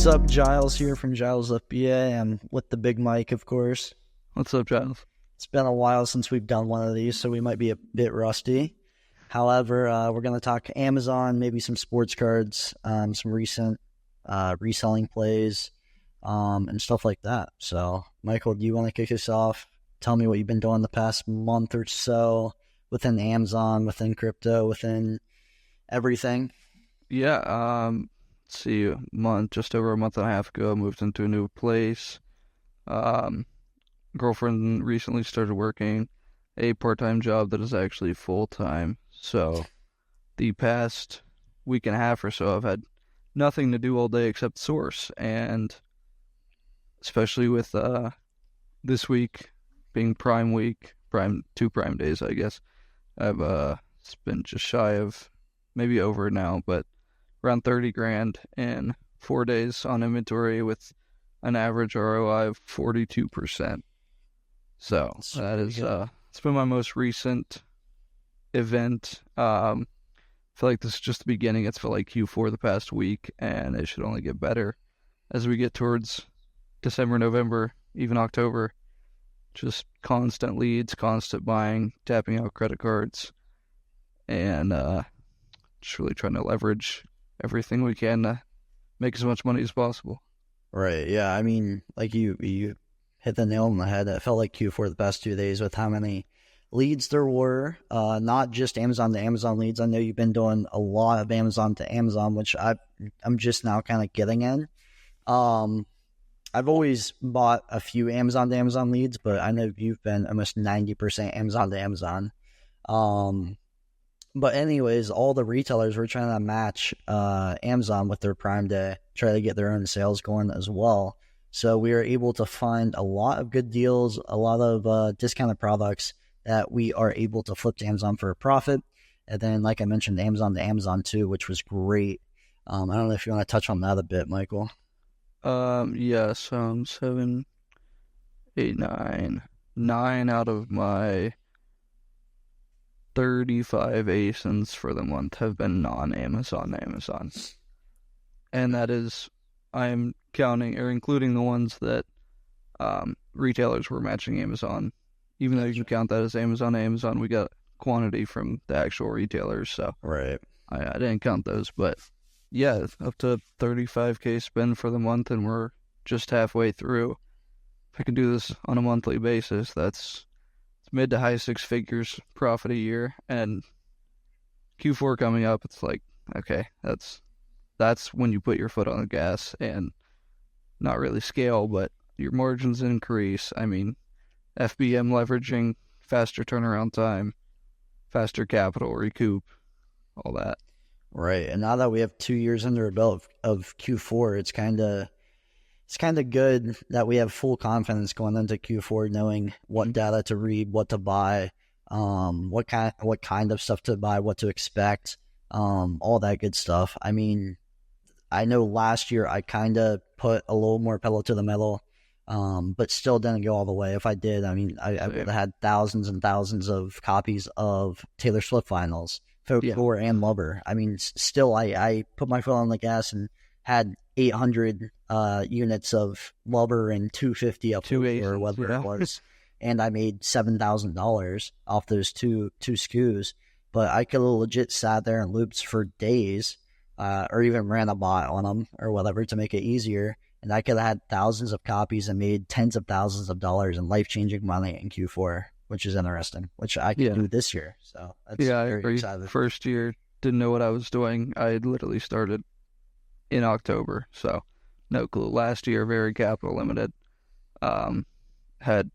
What's up, Jyles here from Jyles FBA. I'm with the big Mike, of course. What's up, Jyles? It's been a while since we've done one of these, so we might be a bit rusty. However, we're going to talk Amazon, maybe some sports cards, some recent reselling plays, and stuff like that. So, Michael, do you want to kick us off? Tell me what you've been doing the past month or so within Amazon, within crypto, within everything. Yeah, let's see, just over a month and a half ago, I moved into a new place. Girlfriend recently started working a part-time job that is actually full-time. So the past week and a half or so, I've had nothing to do all day except source. And especially with this week being Prime Week, two Prime days, I guess, I've spent just shy of, maybe over now, but around 30 grand in 4 days on inventory with an average ROI of 42%. So that is, it's been my most recent event. I feel like this is just the beginning. It's felt like Q4 the past week, and it should only get better as we get towards December, November, even October. Just constant leads, constant buying, tapping out credit cards, and just really trying to leverage everything we can to make as much money as possible. Right, yeah, I mean, like you hit the nail on the head. It felt like Q4 the past 2 days with how many leads there were, not just Amazon to Amazon leads. I know you've been doing a lot of Amazon to Amazon, which I'm just now kind of getting in. I've always bought a few Amazon to Amazon leads, but I know you've been almost 90% Amazon to Amazon. But anyways, all the retailers were trying to match Amazon with their Prime Day, try to get their own sales going as well. So we were able to find a lot of good deals, a lot of discounted products that we are able to flip to Amazon for a profit. And then, like I mentioned, Amazon to Amazon too, which was great. I don't know if you want to touch on that a bit, Michael. Yeah, so 7, 8, 9 out of my 35 ASINs for the month have been non-Amazon Amazon. And that is, I'm counting or including the ones that retailers were matching Amazon. Even though you can count that as Amazon to Amazon, we got quantity from the actual retailers. So right, I didn't count those, but yeah, up to 35K spend for the month, and we're just halfway through. If I can do this on a monthly basis, it's mid to high six figures profit a year. And Q4 coming up, it's like, okay, that's when you put your foot on the gas and not really scale, but your margins increase. I mean, FBM leveraging, faster turnaround time, faster capital recoup, all that. Right, and now that we have 2 years under our belt of Q4, it's kind of good that we have full confidence going into Q4, knowing what data to read, what to buy, what kind of stuff to buy, what to expect, all that good stuff. I mean, I know last year I kind of put a little more pedal to the metal, but still didn't go all the way. If I did, I mean, I would have had thousands and thousands of copies of Taylor Swift vinyls, Folklore and Lover. I mean, still, I put my foot on the gas and had 800 units of Lover and 250 of Folklore, or whatever it was, and I made $7,000 off those two SKUs. But I could have legit sat there and looped for days, or even ran a bot on them or whatever to make it easier. And I could have had thousands of copies and made tens of thousands of dollars in life-changing money in Q4, which is interesting, which I can do this year. So that's very exciting. First year, didn't know what I was doing. I had literally started in October, so no clue. Last year, very capital limited. Had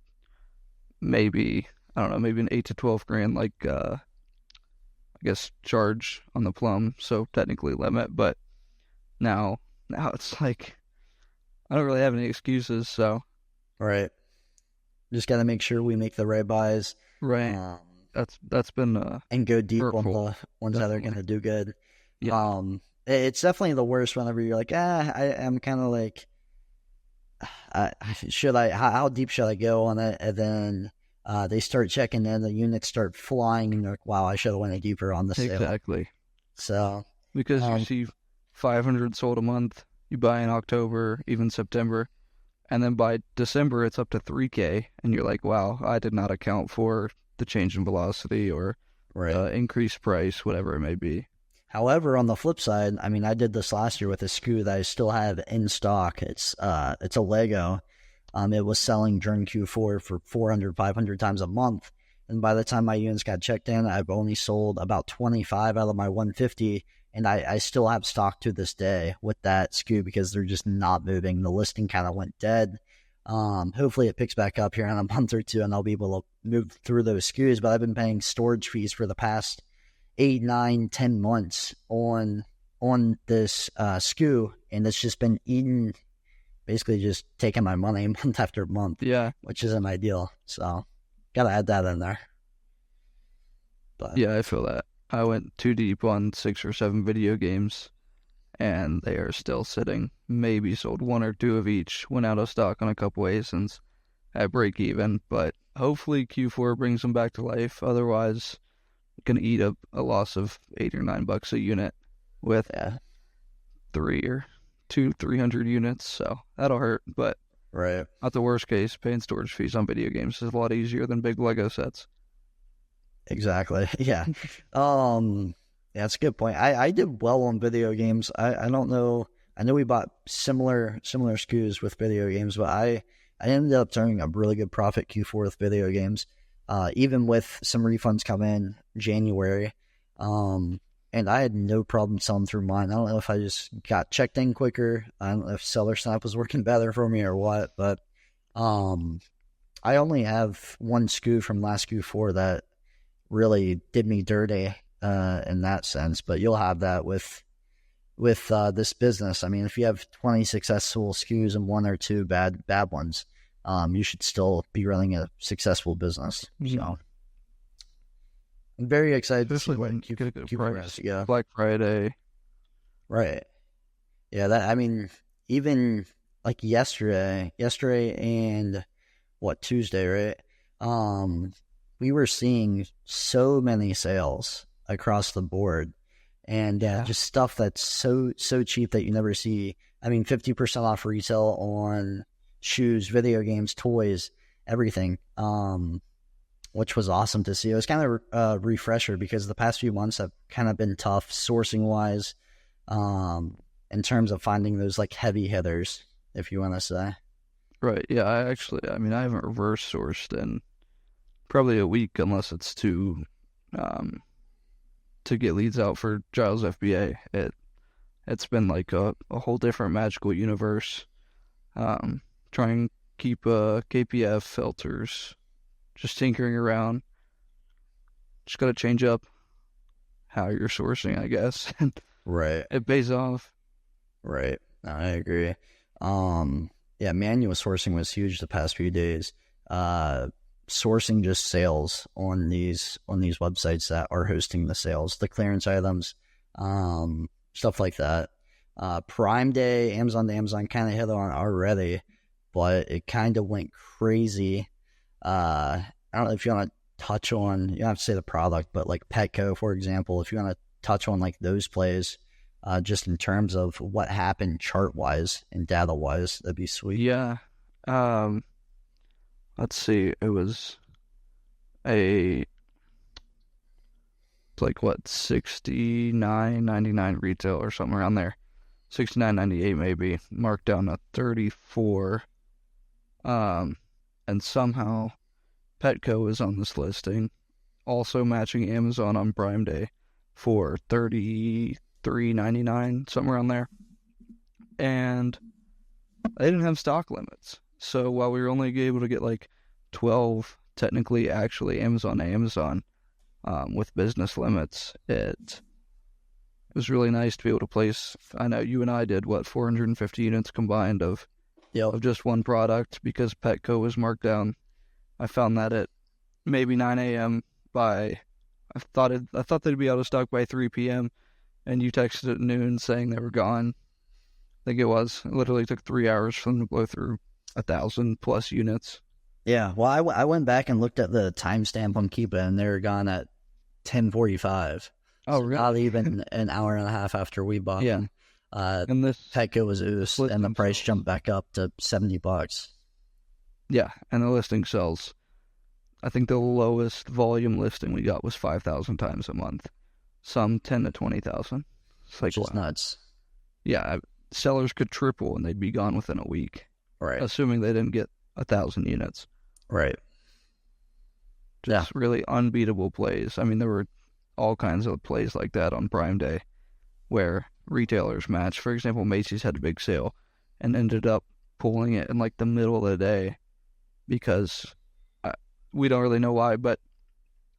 maybe an 8 to 12 grand, like, I guess, charge on the plum, so technically limit, but now it's like, I don't really have any excuses, so. Right. Just got to make sure we make the right buys. Right. That's been and go deep hurtful. on the ones that are going to do good. Yeah. It's definitely the worst whenever you're like, I'm kind of like, how deep should I go on it? And then they start checking in, the units start flying, and you're like, wow, I should have went deeper on the sale. Exactly. So because you see 500 sold a month, you buy in October, even September, and then by December it's up to 3K, and you're like, wow, I did not account for the change in velocity or Right. increased price, whatever it may be. However, on the flip side, I mean, I did this last year with a SKU that I still have in stock. It's a Lego. It was selling during Q4 for 400, 500 times a month. And by the time my units got checked in, I've only sold about 25 out of my 150. And I still have stock to this day with that SKU because they're just not moving. The listing kind of went dead. Hopefully it picks back up here in a month or two and I'll be able to move through those SKUs. But I've been paying storage fees for the past 8, 9, 10 months on this SKU, and it's just been eating, basically just taking my money month after month. Yeah. Which isn't ideal. So gotta add that in there. But Yeah, I feel that. I went too deep on 6 or 7 video games, and they are still sitting. Maybe sold 1 or 2 of each. Went out of stock on a couple ASINs at break even, but hopefully Q4 brings them back to life. Otherwise, gonna eat up a loss of $8 or $9 a unit with 300 units, so that'll hurt. But right. not the worst case. Paying storage fees on video games is a lot easier than big Lego sets. Exactly. Yeah. Yeah, that's a good point. I did well on video games. I don't know. I know we bought similar SKUs with video games, but I ended up turning a really good profit Q4 with video games. Even with some refunds come in January. And I had no problem selling through mine. I don't know if I just got checked in quicker. I don't know if Seller Snap was working better for me or what, but I only have one SKU from last Q4 that really did me dirty in that sense. But you'll have that with this business. I mean, if you have 20 successful SKUs and 1 or 2 bad ones, you should still be running a successful business. So I'm very excited to see when you get a good price. Yeah. Black Friday. Right. Yeah, that, I mean, even like yesterday and Tuesday, right? We were seeing so many sales across the board, and just stuff that's so cheap that you never see. I mean, 50% off retail on shoes, video games, toys, everything. Which was awesome to see. It was kind of a refresher because the past few months have kind of been tough sourcing wise, in terms of finding those like heavy hitters, if you want to say. Right. Yeah. I haven't reverse sourced in probably a week unless it's to get leads out for Jyles FBA. It's been like a whole different magical universe. Try and keep KPF filters, just tinkering around. Just got to change up how you're sourcing, I guess. Right. It pays off. Right. No, I agree. Yeah, manual sourcing was huge the past few days. Sourcing just sales on these websites that are hosting the sales, the clearance items, stuff like that. Prime Day, Amazon to Amazon kind of hit on already, but it kind of went crazy. I don't know if you want to touch on, you don't have to say the product, but like Petco, for example, if you want to touch on like those plays, just in terms of what happened chart wise and data wise, that'd be sweet. Yeah. Let's see. It was like what, $69.99 retail or something around there. $69.98 maybe, marked down to $34. And somehow Petco is on this listing, also matching Amazon on Prime Day for $33.99, somewhere around there. And they didn't have stock limits. So while we were only able to get like 12 technically actually Amazon to Amazon with business limits, it was really nice to be able to place, I know you and I did, 450 units combined of just one product because Petco was marked down. I found that at maybe 9 a.m. I thought they'd be out of stock by 3 p.m. and you texted at noon saying they were gone. I think it literally took 3 hours for them to blow through 1,000+ units. Yeah, well, I went back and looked at the timestamp on Keepa, and they were gone at 10:45. Oh, so really? Not even an hour and a half after we bought them. And this Petco was oozed, and the listing price sells. jumped back up to $70. Yeah, and the listing sells. I think the lowest volume listing we got was 5,000 times a month. Some 10 to 20,000. It's like, Which is wow. nuts. Yeah, sellers could triple and they'd be gone within a week, Right. assuming they didn't get 1,000 units. Right. Just really unbeatable plays. I mean, there were all kinds of plays like that on Prime Day where retailers matched. For example, Macy's had a big sale and ended up pulling it in like the middle of the day because we don't really know why, but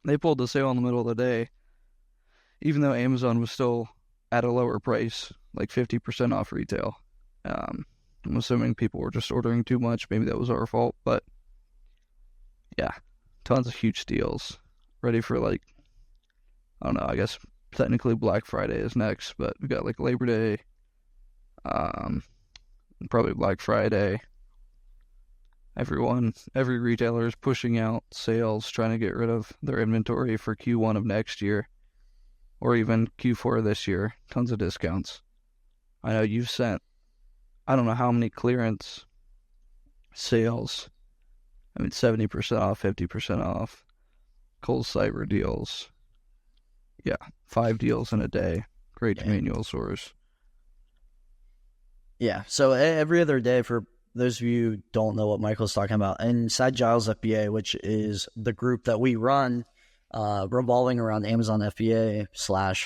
they pulled the sale in the middle of the day, even though Amazon was still at a lower price, like 50% off retail. I'm assuming people were just ordering too much. Maybe that was our fault, but yeah, tons of huge deals. Ready for like, I don't know, I guess technically Black Friday is next, but we got like Labor Day, probably Black Friday. Every retailer is pushing out sales, trying to get rid of their inventory for Q1 of next year, or even Q4 this year. Tons of discounts. I know you've sent, I don't know how many clearance sales. I mean, 70% off, 50% off. Kohl's cyber deals. Yeah, 5 deals in a day. Great manual source. Yeah, so every other day, for those of you who don't know what Michael's talking about, inside Jyles FBA, which is the group that we run, revolving around Amazon FBA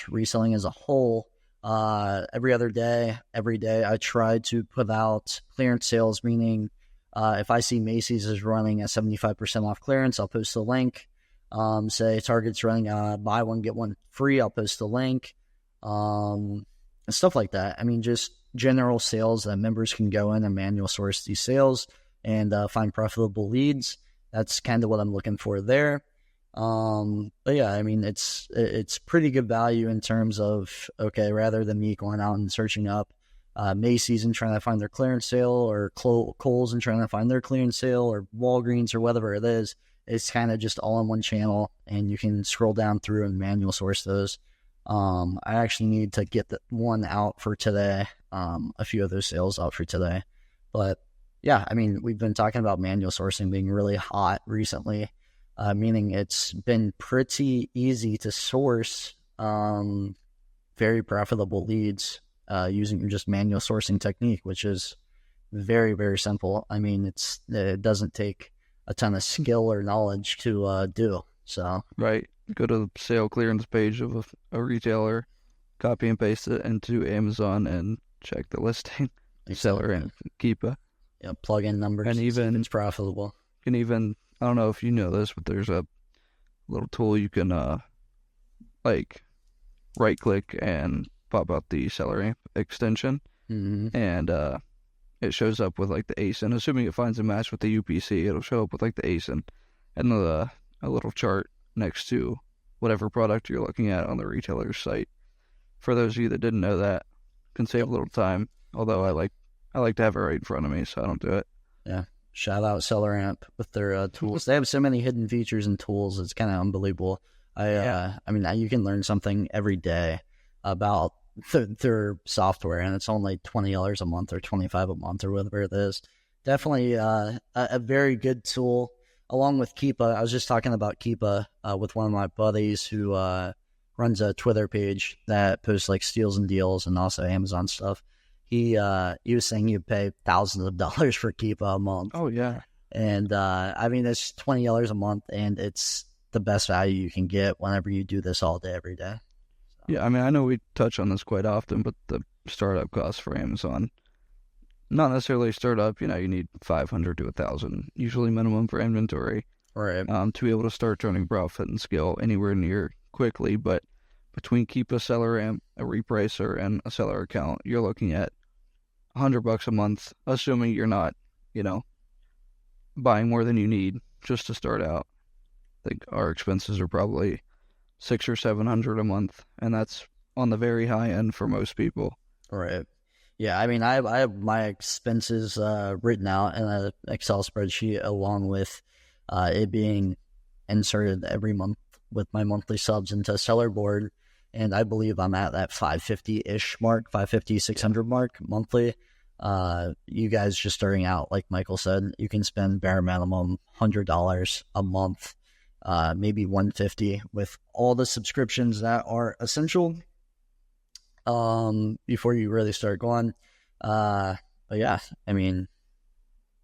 / reselling as a whole, every other day, every day, I try to put out clearance sales, meaning if I see Macy's is running at 75% off clearance, I'll post a link. Say Target's running buy one, get one free, I'll post a link. And stuff like that. I mean, just general sales that members can go in and manual source these sales and find profitable leads. That's kind of what I'm looking for there. But yeah, I mean, it's pretty good value in terms of, okay, rather than me going out and searching up Macy's and trying to find their clearance sale, or Kohl's and trying to find their clearance sale, or Walgreens or whatever it is, it's kind of just all in one channel, and you can scroll down through and manual source those. I actually need to get the one out for today, a few of those sales out for today. But yeah, I mean, we've been talking about manual sourcing being really hot recently, meaning it's been pretty easy to source very profitable leads using just manual sourcing technique, which is very, very simple. I mean, it doesn't take a ton of skill or knowledge to do. So right, go to the sale clearance page of a retailer, copy and paste it into Amazon, and check the listing, seller, and keep it. Yeah, plug in numbers, and even it's profitable. Can even, I don't know if you know this, but there's a little tool you can like right click and pop out the seller amp extension, and it shows up with like the ASIN. Assuming it finds a match with the UPC, it'll show up with like the ASIN and a little chart next to whatever product you're looking at on the retailer's site. For those of you that didn't know that, can save a little time. Although I like to have it right in front of me, so I don't do it. Yeah, shout out Seller Amp with their tools. They have so many hidden features and tools. It's kind of unbelievable. I mean, you can learn something every day about their software, and it's only $20 a month or $25 a month or whatever it is. Definitely a very good tool. Along with Keepa, I was just talking about Keepa with one of my buddies who runs a Twitter page that posts like steals and deals and also Amazon stuff. He was saying you pay thousands of dollars for Keepa a month. Oh yeah, and I mean, it's $20 a month, and it's the best value you can get whenever you do this all day, every day. So. Yeah, I mean, I know we touch on this quite often, but the startup costs for Amazon, not necessarily startup. You know, you need 500 to 1,000, usually minimum for inventory, right? To be able to start turning profit and scale anywhere near quickly. But between Keepa, Seller Amp, a repricer, and a seller account, you're looking at $100 a month, assuming you're not, buying more than you need just to start out. I think our expenses are probably $600 or $700 a month, and that's on the very high end for most people. Right. Yeah, I mean, I have my expenses written out in an Excel spreadsheet, along with it being inserted every month with my monthly subs into Seller Board. and I believe I'm at that 550-ish mark, 550, 600 mark monthly. You guys just starting out, like Michael said, you can spend bare minimum $100 a month, maybe 150 with all the subscriptions that are essential before you really start going. But yeah, I mean,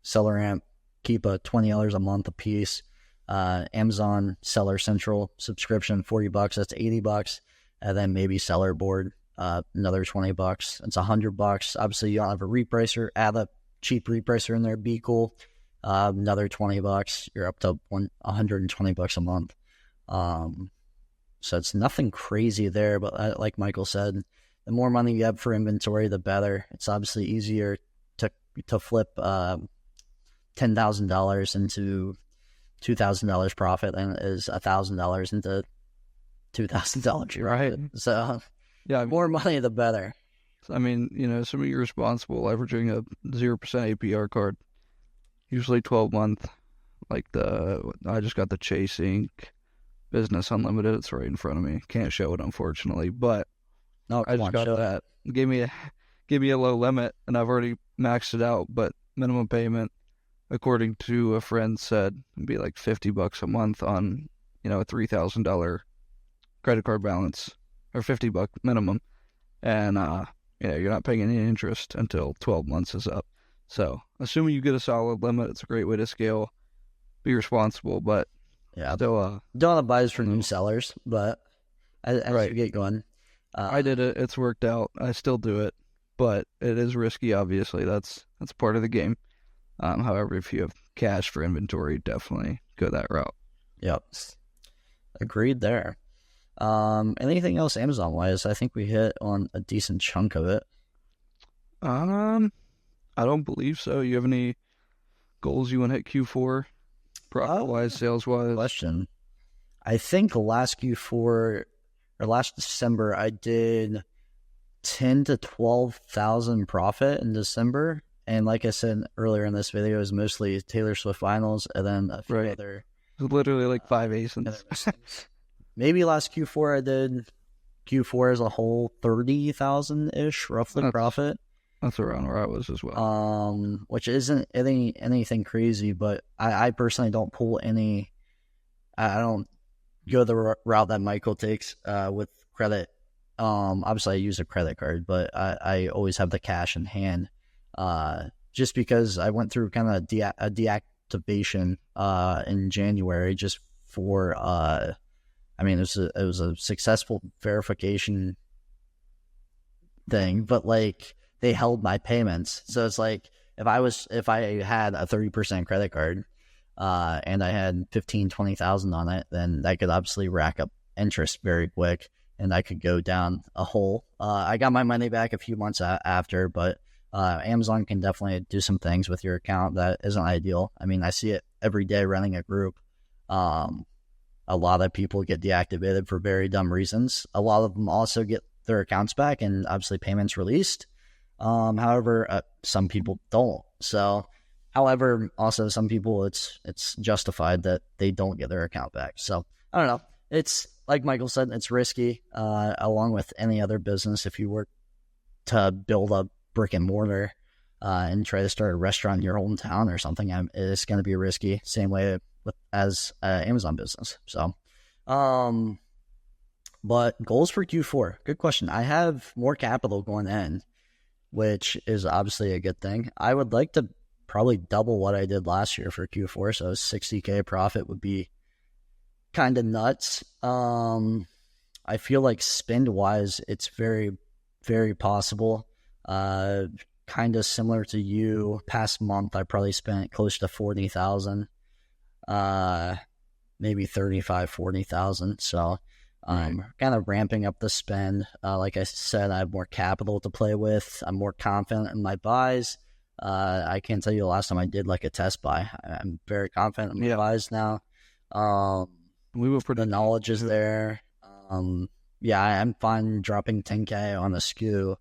Seller Amp, keep a $20 a month a piece. Amazon Seller Central subscription, $40, that's $80. And then maybe Seller Board, another $20. It's $100. Obviously, you don't have a repricer. Add a cheap repricer in there. Be cool. Another $20. You're up to $120 a month. So it's nothing crazy there. But like Michael said, the more money you have for inventory, the better. It's obviously easier to flip $10,000 into $2,000 profit than it is $1,000 into $2,000 profit. Right. So Yeah, more money, the better. I mean, some of you are responsible leveraging a 0% APR card, usually 12-month. Like I just got the Chase Inc. Business Unlimited. It's right in front of me. Can't show it, unfortunately, but No, I just got that. Give me a low limit, and I've already maxed it out. But minimum payment, according to a friend, said it'd be like $50 a month on a $3,000 credit card balance, or $50 minimum, and you're not paying any interest until 12 months is up. So assuming you get a solid limit, it's a great way to scale. Be responsible, but yeah, still don't advise for new sellers, but as you get going, I did it. It's worked out. I still do it, but it is risky. Obviously, that's part of the game. However, if you have cash for inventory, definitely go that route. Yep, agreed there. Anything else Amazon wise? I think we hit on a decent chunk of it. I don't believe so. You have any goals you want to hit Q4, profit wise, sales wise? Question. I think last Q4 or last December, I did 10 to 12,000 profit in December, and like I said earlier in this video, it was mostly Taylor Swift vinyls, and then a few other. It was literally like 5 ASINs. Maybe last Q4 I did Q4 as a whole 30,000 ish roughly profit. That's around where I was as well. Which isn't anything crazy, but I personally don't pull any. I don't go the route that Michael takes with credit. Obviously I use a credit card, but I always have the cash in hand. Just because I went through kind of a deactivation in January just for it was a successful verification thing, but like they held my payments. So it's like if I had a 30% credit card and I had 20,000 on it, then that could obviously rack up interest very quick and I could go down a hole. I got my money back a few months after, but Amazon can definitely do some things with your account that isn't ideal. I mean, I see it every day running a group. A lot of people get deactivated for very dumb reasons. A lot of them also get their accounts back and obviously payments released. However, some people don't. So, however, also some people it's justified that they don't get their account back. So I don't know. It's like Michael said, it's risky. Along with any other business, if you were to build a brick and mortar and try to start a restaurant in your hometown or something, it's going to be risky. Same way as Amazon business. So, but goals for Q4. Good question. I have more capital going in, which is obviously a good thing. I would like to probably double what I did last year for Q4. So 60K profit would be kind of nuts. I feel like spend wise, it's very, very possible. Kind of similar to you. Past month, I probably spent close to 40,000. Maybe 40,000. So kind of ramping up the spend. Like I said, I have more capital to play with. I'm more confident in my buys. I can't tell you the last time I did like a test buy. I'm very confident in my buys now. The knowledge is there. I'm fine dropping 10K on a SKU.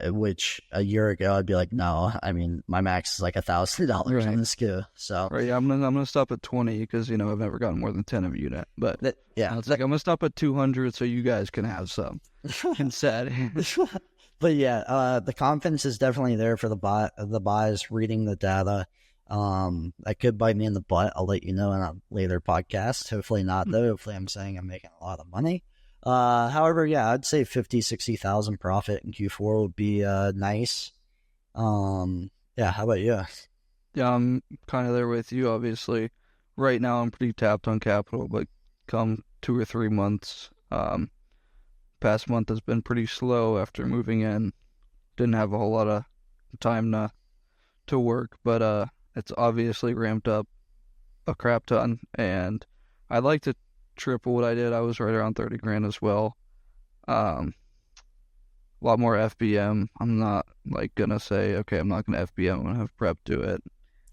which a year ago I'd be like, no, I mean, my max is like $1,000 on the SKU. So Right, yeah, I'm gonna stop at 20 because I've never gotten more than 10 of a unit. But yeah, it's like I'm gonna stop at 200 so you guys can have some instead. But yeah, the confidence is definitely there for the buys reading the data. That could bite me in the butt. I'll let you know in a later podcast. Hopefully not though. Hopefully I'm saying I'm making a lot of money. However, yeah, I'd say 50,000-60,000 profit in Q4 would be nice. Yeah, how about you? Yeah, I'm kind of there with you. Obviously, right now I'm pretty tapped on capital, but come 2 or 3 months, past month has been pretty slow after moving in. Didn't have a whole lot of time to work, but it's obviously ramped up a crap ton, and I'd like to triple what I did. I was right around 30 grand as well. A lot more FBM. I'm not like gonna say, okay, I'm not gonna FBM. I'm gonna have prep do it.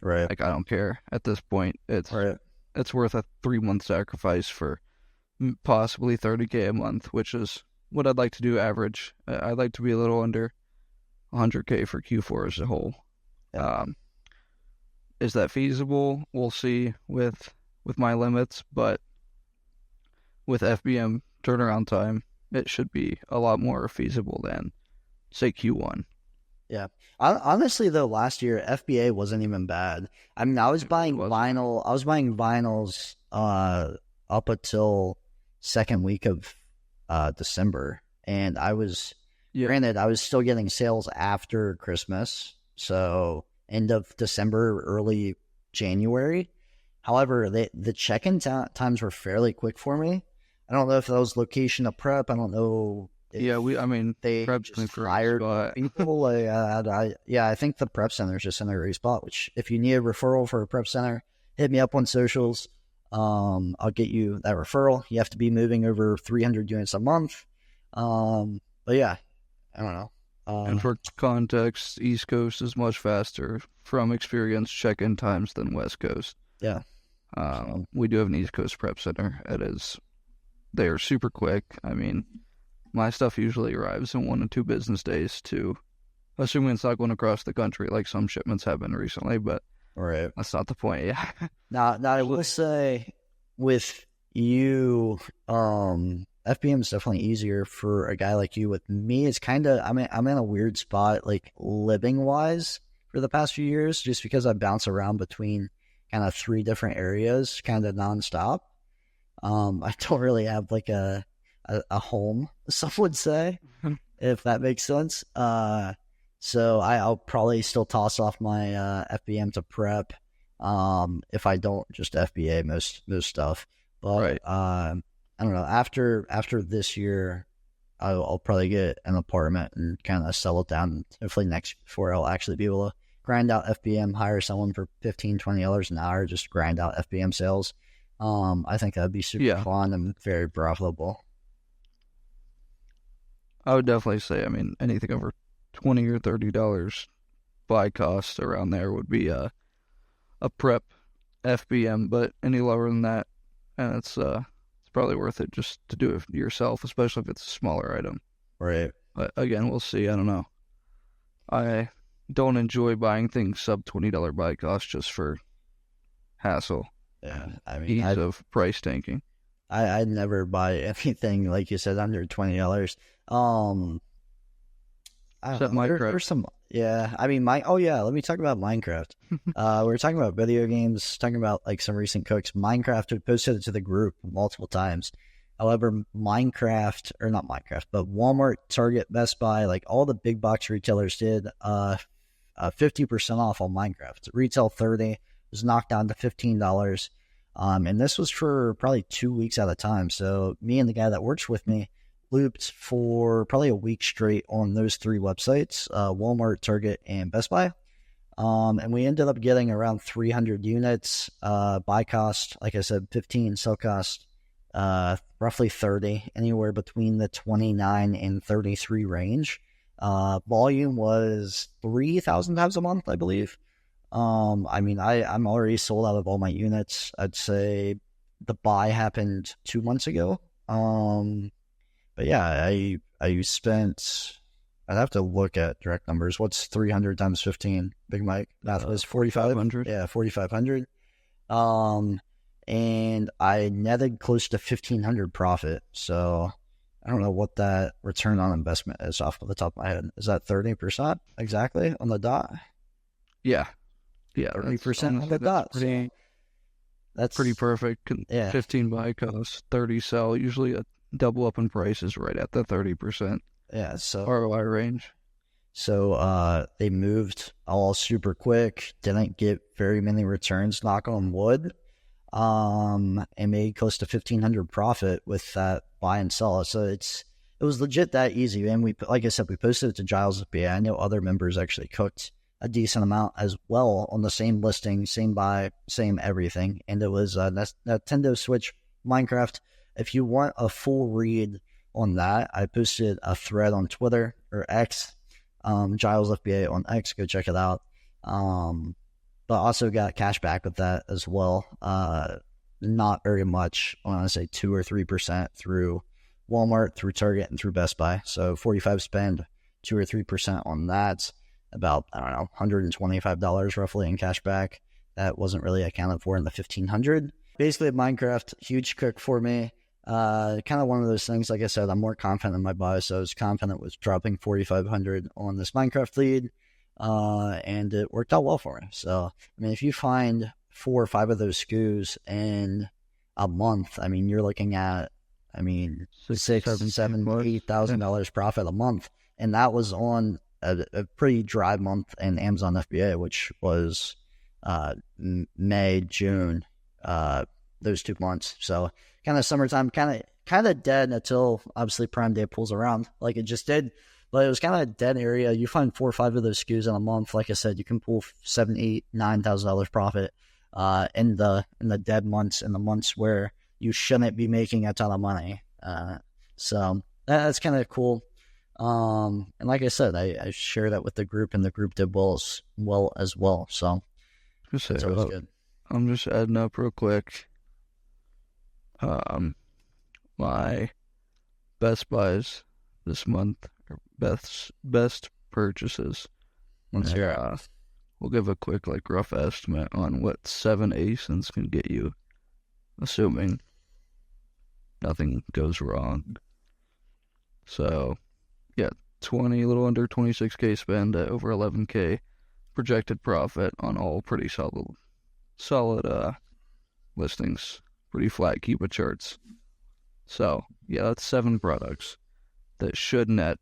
Right. Like, I don't care at this point. It's Right. it's worth a 3 month sacrifice for possibly 30K a month, which is what I'd like to do average. I'd like to be a little under 100K for Q4 as a whole. Yeah. Is that feasible? We'll see with my limits, but with FBM turnaround time, it should be a lot more feasible than, say, Q1. Yeah. Honestly, though, last year FBA wasn't even bad. I mean, I was buying vinyl. I was buying vinyls up until second week of December, and granted, I was still getting sales after Christmas, so end of December, early January. However, the check-in times were fairly quick for me. I don't know if that was location of prep. I don't know. They just hired people. I think the prep center is just in a great spot. Which, if you need a referral for a prep center, hit me up on socials. I'll get you that referral. You have to be moving over 300 units a month. But yeah, I don't know. And for context, East Coast is much faster from experience check-in times than West Coast. Yeah. We do have an East Coast prep center. They are super quick. I mean, my stuff usually arrives in 1 to 2 business days, assuming it's not going across the country like some shipments have been recently, but right. That's not the point. Yeah. Now I will say with you, FBM is definitely easier for a guy like you. With me, it's kind of, I'm in a weird spot, like living wise for the past few years, just because I bounce around between kind of 3 different areas, kind of nonstop. I don't really have like a home, some would say, if that makes sense. So I'll probably still toss off my FBM to prep. If I don't just FBA most stuff, but right. I don't know. After this year, I'll probably get an apartment and kind of settle it down. Hopefully before I'll actually be able to grind out FBM, hire someone for $15-$20 an hour, just grind out FBM sales. I think that'd be super fun and very profitable. I would definitely say, I mean, anything over $20 or $30 buy cost around there would be a prep FBM, but any lower than that, and it's probably worth it just to do it yourself, especially if it's a smaller item. Right. But again, we'll see. I don't know. I don't enjoy buying things sub $20 buy cost just for hassle. Yeah, I mean, ease of price tanking. I'd never buy anything like you said under $20. There's some, yeah. I mean, let me talk about Minecraft. We were talking about video games, talking about like some recent cooks. Minecraft, we posted it to the group multiple times. However, Walmart, Target, Best Buy, like all the big box retailers did 50% off on Minecraft. Retail $30 was knocked down to $15. And this was for probably 2 weeks at a time. So me and the guy that works with me looped for probably a week straight on those 3 websites, Walmart, Target, and Best Buy. And we ended up getting around 300 units, buy cost, like I said, 15, sell cost, roughly 30, anywhere between the 29 and 33 range. Volume was 3,000 times a month, I believe. I mean, I'm already sold out of all my units. I'd say the buy happened 2 months ago. But yeah, I spent I'd have to look at direct numbers. What's 300 times 15? Big Mike, math was 4,500. Yeah, 4,500. And I netted close to 1,500 profit. So I don't know what that return on investment is off of the top of my head. Is that 30% exactly on the dot? Yeah. 30% on the dot. That's pretty perfect. Yeah. 15 buy cost, 30 sell. Usually a double up in price is right at the 30%. Yeah. So ROI range. So they moved all super quick. Didn't get very many returns. Knock on wood. And made close to 1,500 profit with that buy and sell. So it was legit that easy. And like I said, we posted it to Jyles FBA. I know other members actually cooked a decent amount as well on the same listing, same buy, same everything. And it was Nintendo Switch Minecraft. If you want a full read on that, I posted a thread on Twitter or X, Jyles FBA on X. Go check it out. But also got cash back with that as well. Not very much. I want to say 2 or 3% through Walmart, through Target, and through Best Buy. So 45 spend, 2 or 3% on that. About, I don't know, $125 roughly in cash back. That wasn't really accounted for in the 1,500. Basically, Minecraft, huge cook for me. Kind of one of those things, like I said, I'm more confident in my buy, so I was confident with dropping 4,500 on this Minecraft lead. And it worked out well for me. So, I mean, if you find 4 or 5 of those SKUs in a month, I mean, you're looking at, $6,000, $7,000, $8,000 profit a month. And that was on a pretty dry month in Amazon FBA, which was May, June, those 2 months. So kind of summertime, kind of dead until obviously Prime Day pulls around like it just did. But it was kind of a dead area. You find 4 or 5 of those SKUs in a month. Like I said, you can pull $7,000, $8,000, $9,000 profit in the dead months, in the months where you shouldn't be making a ton of money. So that's kind of cool. And like I said, I share that with the group, and the group did well as well. So that's always good. I'm just adding up real quick. My best buys this month. Best purchases. Let's hear it. We'll give a quick rough estimate on what 7 ASINs can get you, assuming nothing goes wrong. So, yeah, a little under 26K spend at over 11K projected profit on all pretty solid listings, pretty flat Kiva charts. So, yeah, that's 7 products that should net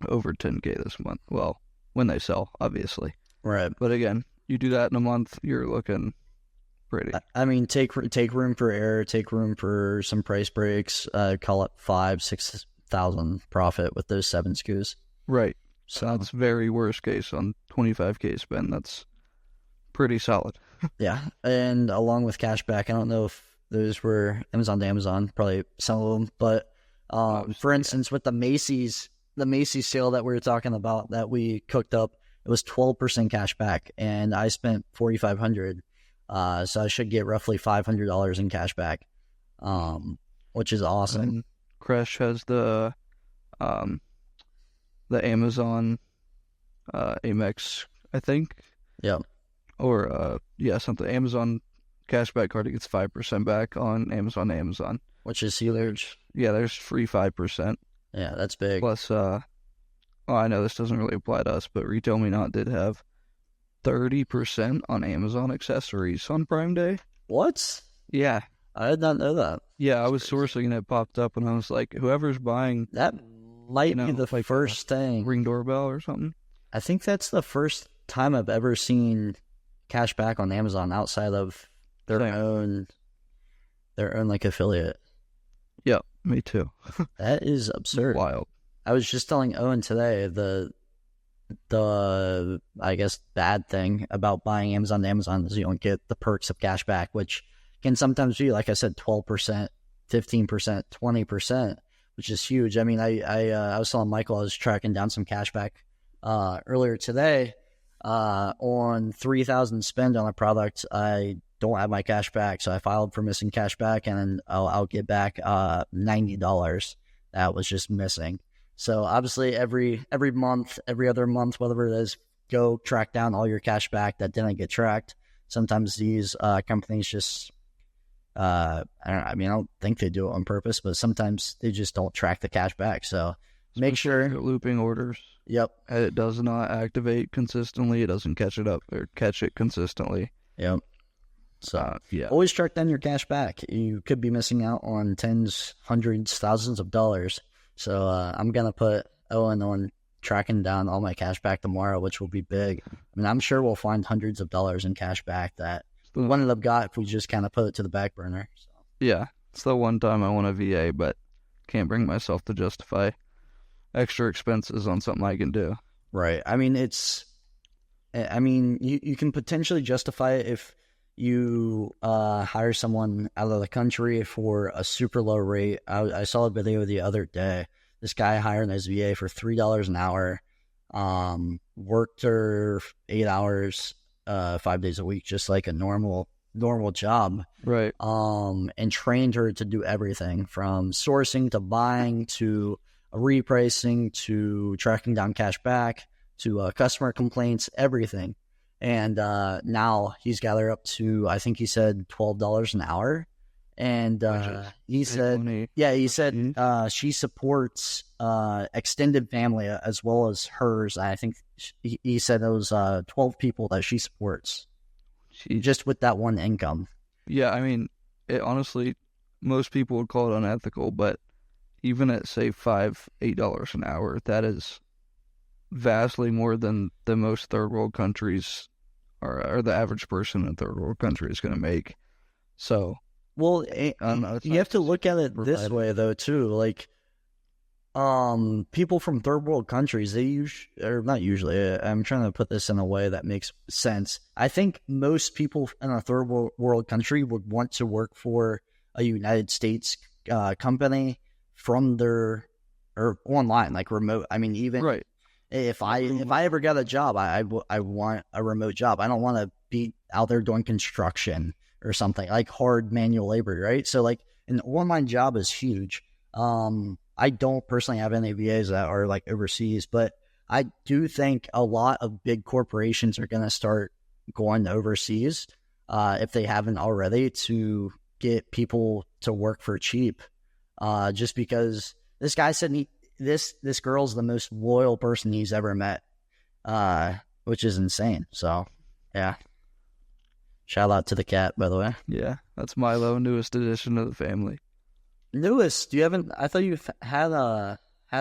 over 10K this month. Well, when they sell, obviously. Right. But again, you do that in a month, you're looking pretty. I mean, take room for error, take room for some price breaks, call it 5,000-6,000 profit with those 7 SKUs. Right. So that's very worst case on 25K spend. That's pretty solid. Yeah. And along with cashback, I don't know if those were Amazon to Amazon, probably some of them, but for instance, with the Macy's sale that we were talking about that we cooked up, it was 12% cash back, and I spent $4,500, so I should get roughly $500 in cash back, which is awesome. And Crash has the Amazon Amex, I think. Yeah. Or something. Amazon cashback card, it gets 5% back on Amazon to Amazon, which is huge. Yeah, there's free 5%. Yeah, that's big. Plus, I know this doesn't really apply to us, but Retail Me Not did have 30% on Amazon accessories on Prime Day. What? Yeah. I did not know that. Yeah, I was sourcing and it popped up, and I was like, whoever's buying... That might be the first thing. Ring doorbell or something? I think that's the first time I've ever seen cash back on Amazon outside of their own affiliate. Yeah, me too. That is absurd. Wild. I was just telling Owen today the I guess bad thing about buying Amazon to Amazon is you don't get the perks of cash back, which can sometimes be, like I said, 12%, 15%, 20%, which is huge. I mean, I was telling Michael I was tracking down some cash back earlier today on 3,000 spend on a product. I don't have my cash back, so I filed for missing cash back, and I'll get back $90 that was just missing. So obviously every month, every other month, whatever it is, go track down all your cash back that didn't get tracked. Sometimes these companies just I don't think they do it on purpose, but sometimes they just don't track the cash back. So make sure looping orders. Yep. It does not activate consistently. It doesn't catch it consistently. Yep. So yeah, always track down your cash back. You could be missing out on tens, hundreds, thousands of dollars. So I'm gonna put Owen on tracking down all my cash back tomorrow, which will be big. I mean, I'm sure we'll find hundreds of dollars in cash back that we wouldn't have got if we just kind of put it to the back burner. So. Yeah, it's the one time I want a VA, but can't bring myself to justify extra expenses on something I can do. Right. I mean, you can potentially justify it if you hire someone out of the country for a super low rate. I saw a video the other day. This guy hired his VA for $3 an hour, worked her 8 hours, 5 days a week, just like a normal job. Right. And trained her to do everything from sourcing to buying to repricing to tracking down cash back to customer complaints, everything. And now he's got her up to, I think he said $12 an hour. And he said she supports extended family as well as hers. I think he said it was 12 people that she supports just with that one income. Yeah, I mean, honestly, most people would call it unethical, but even at, say, $8 an hour, that is vastly more than the most third world countries or the average person in a third world country is going to make. So, well, you have to look at it this way though too. Like, people from third world countries, not usually. I'm trying to put this in a way that makes sense. I think most people in a third world country would want to work for a United States company from or online, like remote. I mean, even right. If I ever got a job, I want a remote job. I don't want to be out there doing construction or something like hard manual labor, right? So like an online job is huge. I don't personally have any VAs that are like overseas, but I do think a lot of big corporations are going to start going overseas if they haven't already to get people to work for cheap. Just because this guy said this girl's the most loyal person he's ever met, which is insane. So, yeah. Shout out to the cat, by the way. Yeah, that's Milo, newest addition to the family. Newest? I thought you had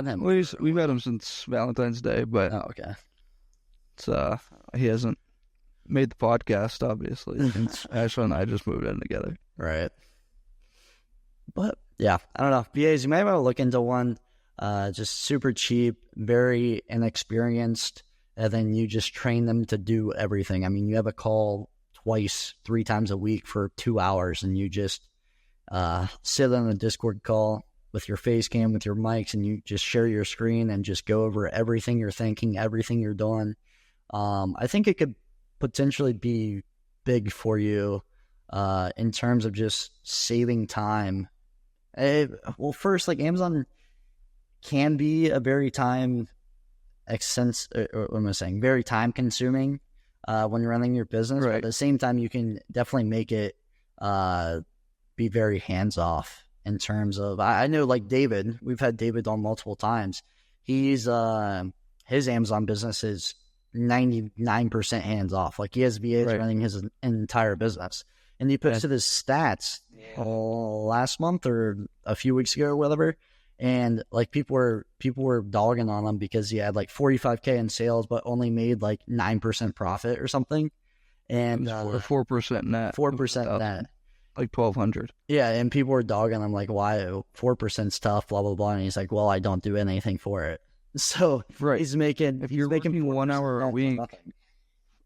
him. We've had him since Valentine's Day, but he hasn't made the podcast, obviously. Since Ashley and I just moved in together. Right. But yeah, I don't know. VAs, you might want to look into one. Just super cheap, very inexperienced, and then you just train them to do everything. I mean, you have a call twice, 3 times a week for 2 hours, and you just sit on a Discord call with your face cam, with your mics, and you just share your screen and just go over everything you're thinking, everything you're doing. I think it could potentially be big for you in terms of just saving time. Well, first, like Amazon can be a very time very time consuming when you're running your business. Right. But at the same time, you can definitely make it be very hands off in terms of, I know like David, we've had David on multiple times. He's his Amazon business is 99% hands off. Like he has VAs running his entire business. And he puts it his stats last month or a few weeks ago or whatever. And like people were dogging on him because he had like 45K in sales, but only made like 9% profit or something. And 4% net. 4% net. Like 1,200. Yeah, and people were dogging him like, why 4%'s tough, blah blah blah. And he's like, well, I don't do anything for it. So he's making working 1 hour a week.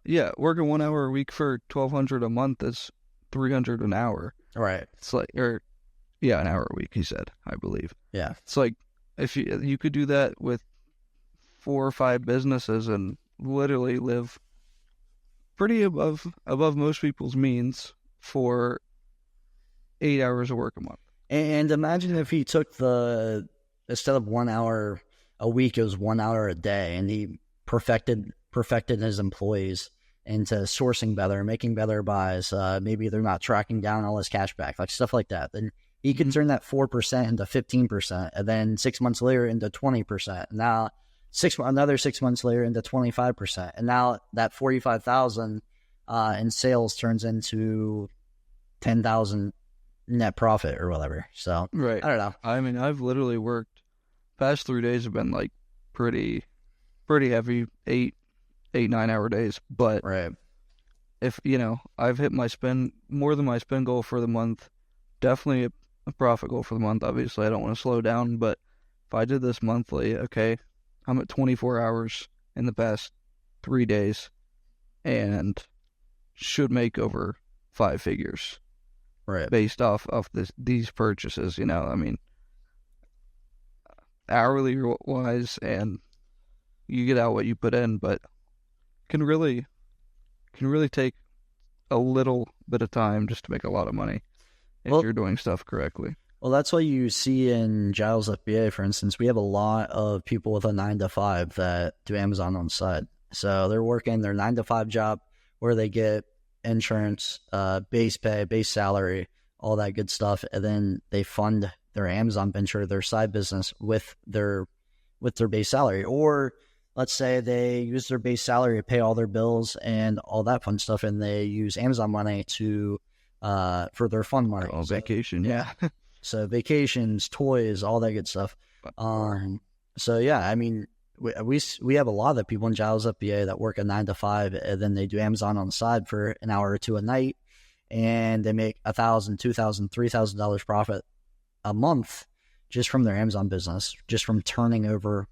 Yeah, working 1 hour a week for $1,200 a month is $300 an hour. Right. It's like, an hour a week, he said, I believe. Yeah. It's like, if you could do that with 4 or 5 businesses and literally live pretty above most people's means for 8 hours of work a month. And imagine if he took instead of 1 hour a week, it was 1 hour a day, and he perfected his employees into sourcing better, making better buys. Maybe they're not tracking down all his cash back, like stuff like that. Then he can turn that 4% into 15%, and then 6 months later into 20%. Now, another 6 months later into 25%, and now that 45,000 in sales turns into 10,000 net profit or whatever. So Right. I don't know. I mean, I've literally worked. Past 3 days have been like pretty heavy, 9 hour days. But Right. if I've hit more than my spend goal for the month. Definitely a profit goal for the month. Obviously, I don't want to slow down, but if I did this monthly, okay, I'm at 24 hours in the past 3 days, and should make over 5 figures. Right. Based off of these purchases. I mean, hourly wise, and you get out what you put in, but can really take a little bit of time just to make a lot of money if you're doing stuff correctly. Well, that's what you see in Jyles FBA, for instance. We have a lot of people with a 9 to 5 that do Amazon on the side. So they're working their 9 to 5 job where they get insurance, base pay, base salary, all that good stuff, and then they fund their Amazon venture, their side business, with their base salary. Or let's say they use their base salary to pay all their bills and all that fun stuff, and they use Amazon money to for their fun money. Oh, vacation, yeah. So vacations, toys, all that good stuff. So yeah, I mean, we have a lot of people in Jyles FBA that work a 9 to 5, and then they do Amazon on the side for an hour or two a night, and they make $1,000, $2,000, $3,000 profit a month just from their Amazon business, just from turning over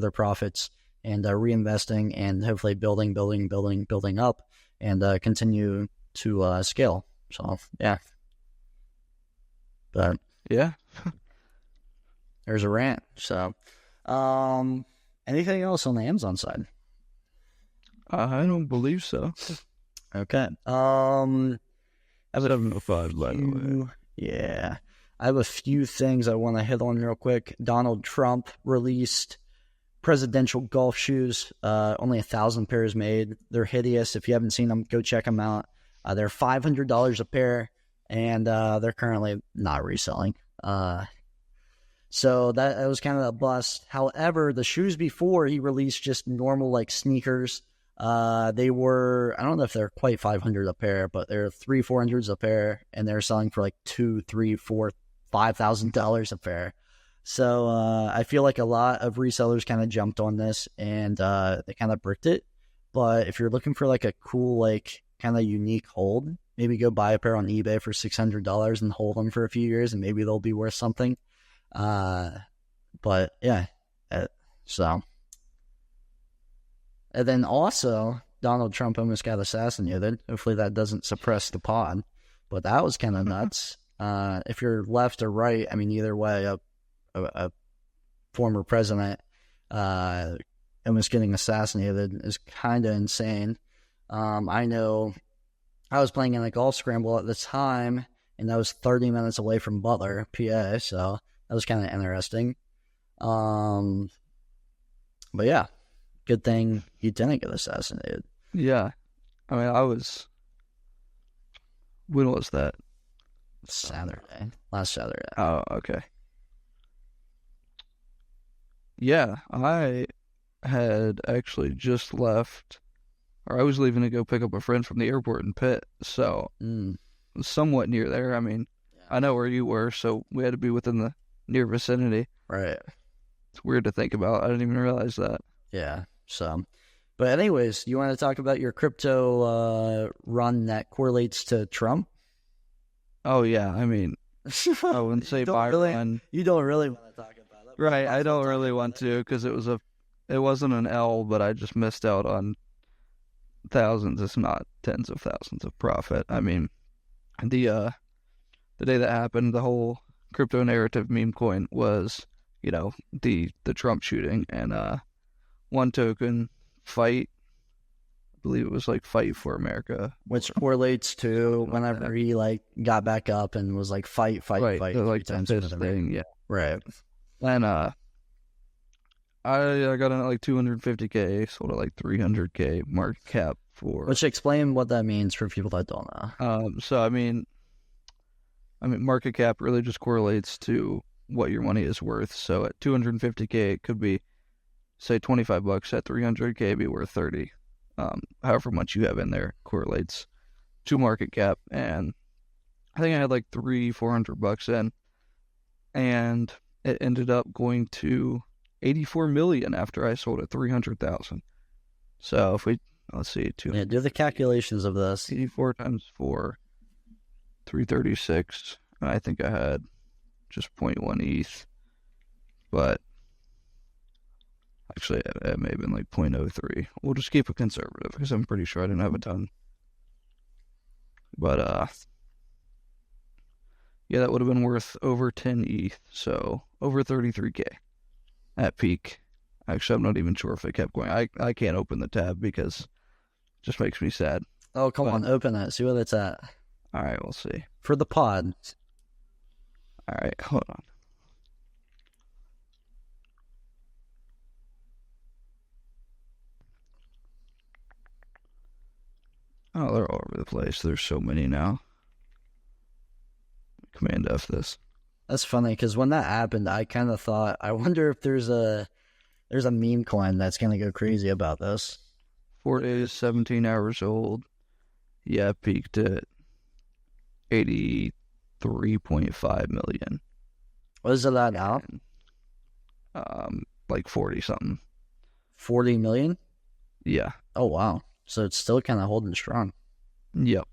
their profits and reinvesting, and hopefully building up, and continue to scale. So yeah, but yeah, there's a rant. So, anything else on the Amazon side? I don't believe so. Okay. I have 705, by the way. Yeah. I have a few things I want to hit on real quick. Donald Trump released presidential golf shoes. Only 1,000 pairs made. They're hideous. If you haven't seen them, go check them out. They're $500 a pair, and they're currently not reselling. So that was kind of a bust. However, the shoes before he released just normal like sneakers. They were, I don't know if they're quite 500 a pair, but they're $300-$400 a pair, and they're selling for like $2,000, $3,000, $4,000, $5,000 a pair. So I feel like a lot of resellers kind of jumped on this, and they kind of bricked it. But if you're looking for like a cool, like kind of unique hold, maybe go buy a pair on eBay for $600 and hold them for a few years, and maybe they'll be worth something. But yeah, so. And then also, Donald Trump almost got assassinated. Hopefully that doesn't suppress the pod. But that was kind of nuts. If you're left or right, I mean, either way, a former president almost getting assassinated is kind of insane. I know I was playing in a golf scramble at the time, and that was 30 minutes away from Butler, PA, so that was kind of interesting. But yeah. Good thing he didn't get assassinated. Yeah. I mean, when was that? Saturday. Last Saturday. Oh, okay. Yeah, I had actually just left, or I was leaving to go pick up a friend from the airport in Pitt, so somewhat near there. I mean, yeah. I know where you were, so we had to be within the near vicinity. Right. It's weird to think about. I didn't even realize that. Yeah. So, but anyways, you want to talk about your crypto run that correlates to Trump? Oh yeah, I mean, I wouldn't say buy run. You don't really want to talk about it, right? I don't really want to because it wasn't an L, but I just missed out on thousands, if not tens of thousands of profit. I mean, the day that happened, the whole crypto narrative meme coin was, the Trump shooting, and one token fight, I believe it was like Fight for America, which correlates to whenever he like got back up and was like fight like the fist thing, yeah, right. And I got in at like 250K, sold at like 300K market cap for. Which explain what that means for people that don't know. So I mean, market cap really just correlates to what your money is worth. So at 250K, it could be, say, $25. At 300K, it'd be worth 30. However much you have in there correlates to market cap. And I think I had like $400 in, and it ended up going to 84 million after I sold at 300,000. So if we, let's see, Do the calculations of this. 84 times 4, 336. I think I had just 0.1 ETH, but actually it may have been like 0.03. We'll just keep it conservative because I'm pretty sure I didn't have a ton. But yeah, that would have been worth over 10 ETH, so over 33K at peak. Actually, I'm not even sure if it kept going. I can't open the tab because it just makes me sad. Oh, come on, open it. See what it's at. All right, we'll see. For the pod. All right, hold on. Oh, they're all over the place. There's so many now. Command F this. That's funny because when that happened, I kind of thought, I wonder if there's a meme coin that's gonna go crazy about this. 4 days, 17 hours old. Yeah, peaked at 83.5 million. What is it at now? Like 40 something. 40 million? Yeah. Oh wow. So it's still kind of holding strong. Yep.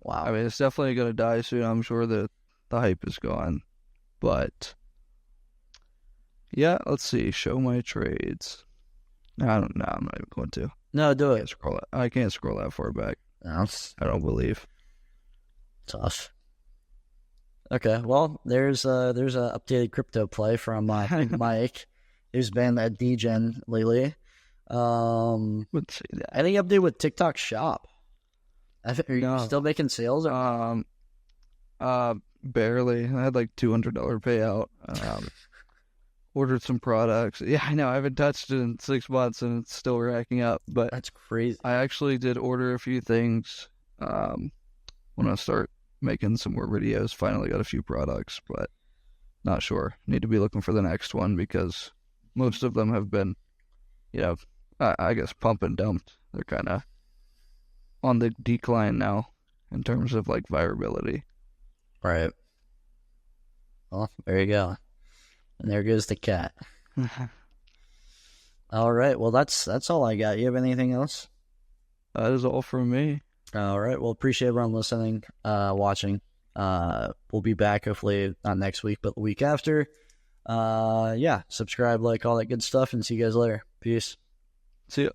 Wow. I mean, it's definitely gonna die soon. I'm sure that the hype is gone, but yeah. Let's see. Show my trades. I don't know. I'm not even going to. No, do it. I can't scroll that far back. No. I don't believe. Tough. Okay, well, there's a updated crypto play from Mike, who's been at DGen lately. Let's see that. Any update with TikTok Shop? Are you still making sales? Barely. I had like $200 payout. Ordered some products. Yeah, I know. I haven't touched it in 6 months, and it's still racking up. But that's crazy. I actually did order a few things. When I start making some more videos, finally got a few products, but not sure. Need to be looking for the next one because most of them have been, I guess pump and dumped. They're kind of on the decline now in terms of like viability. Right. Well, there you go. And there goes the cat. All right. Well, that's all I got. You have anything else? That is all from me. All right. Well, appreciate everyone listening, watching. We'll be back hopefully not next week, but the week after. Yeah. Subscribe, like, all that good stuff, and see you guys later. Peace. See ya.